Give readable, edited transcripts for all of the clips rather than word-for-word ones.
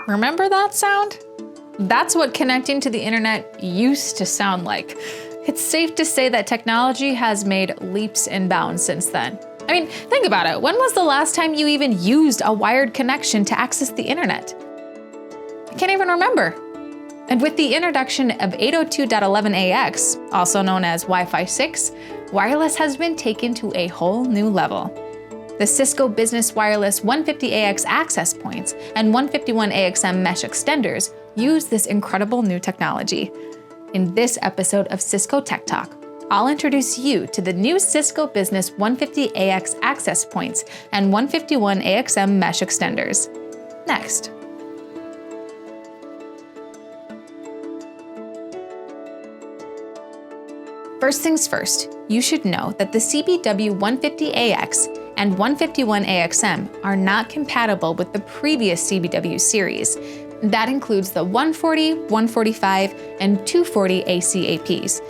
Remember that sound? That's what connecting to the internet used to sound like. It's safe to say that technology has made leaps and bounds since then. I mean, think about it. When was the last time you even used a wired connection to access the internet? I can't even remember. And with the introduction of 802.11ax, also known as Wi-Fi 6, wireless has been taken to a whole new level. The Cisco Business Wireless 150AX access points and 151AXM mesh extenders use this incredible new technology. In this episode of Cisco Tech Talk, I'll introduce you to the new Cisco Business 150AX access points and 151AXM mesh extenders. Next. First things first, you should know that the CBW 150AX and 151AXM are not compatible with the previous CBW series. That includes the 140, 145, and 240AC APs.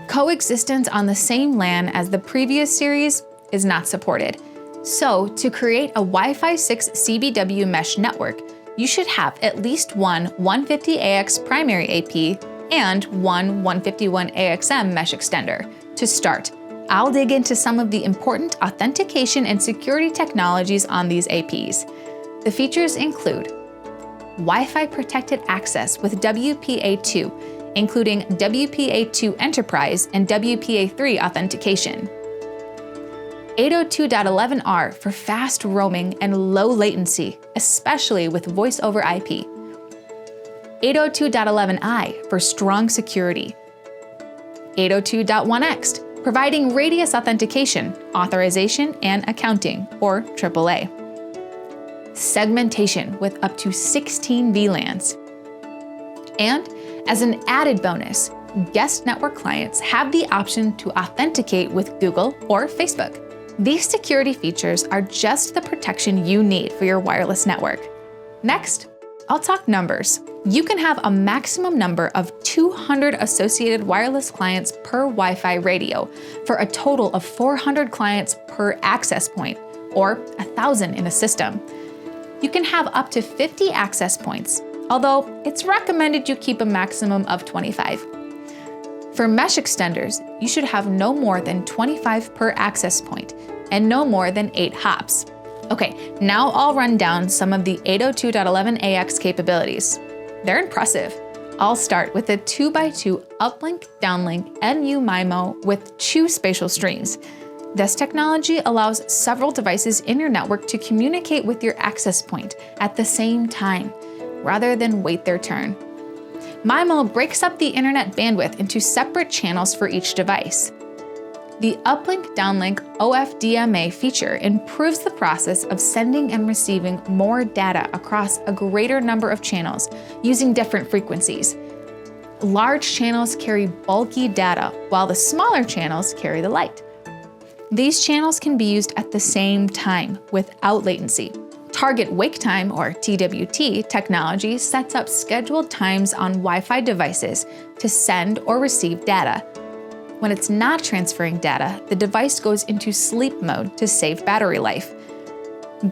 Coexistence on the same LAN as the previous series is not supported. So, to create a Wi-Fi 6 CBW mesh network, you should have at least one 150AX primary AP and one 151AXM mesh extender. To start, I'll dig into some of the important authentication and security technologies on these APs. The features include Wi-Fi protected access with WPA2, including WPA2 Enterprise and WPA3 authentication. 802.11r for fast roaming and low latency, especially with voice over IP. 802.11i for strong security. 802.1x, providing radius authentication, authorization, and accounting, or AAA. Segmentation with up to 16 VLANs. And as an added bonus, guest network clients have the option to authenticate with Google or Facebook. These security features are just the protection you need for your wireless network. Next, I'll talk numbers. You can have a maximum number of 200 associated wireless clients per Wi-Fi radio for a total of 400 clients per access point, or 1,000 in a system. You can have up to 50 access points, although it's recommended you keep a maximum of 25. For mesh extenders, you should have no more than 25 per access point and no more than 8 hops. Okay, now I'll run down some of the 802.11ax capabilities. They're impressive. I'll start with a 2x2 uplink, downlink, NU MIMO with 2 spatial streams. This technology allows several devices in your network to communicate with your access point at the same time, rather than wait their turn. MIMO breaks up the internet bandwidth into separate channels for each device. The uplink-downlink OFDMA feature improves the process of sending and receiving more data across a greater number of channels using different frequencies. Large channels carry bulky data, while the smaller channels carry the light. These channels can be used at the same time without latency. Target Wake Time, or TWT, technology sets up scheduled times on Wi-Fi devices to send or receive data. When it's not transferring data, the device goes into sleep mode to save battery life.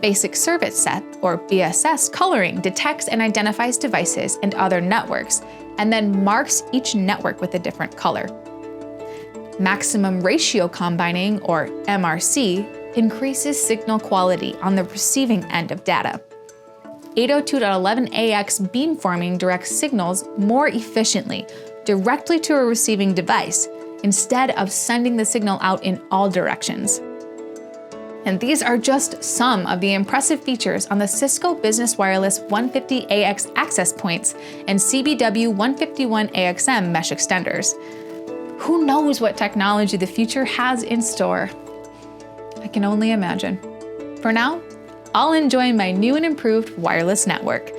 Basic Service Set, or Bss Coloring, detects and identifies devices and other networks, and then marks each network with a different color. Maximum Ratio Combining, or MRC, increases signal quality on the receiving end of data. 802.11ax beamforming directs signals more efficiently directly to a receiving device, instead of sending the signal out in all directions. And these are just some of the impressive features on the Cisco Business Wireless 150AX access points and CBW 151AXM mesh extenders. Who knows what technology the future has in store? I can only imagine. For now, I'll enjoy my new and improved wireless network.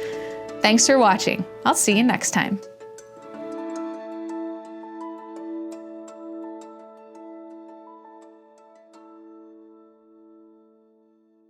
Thanks for watching. I'll see you next time.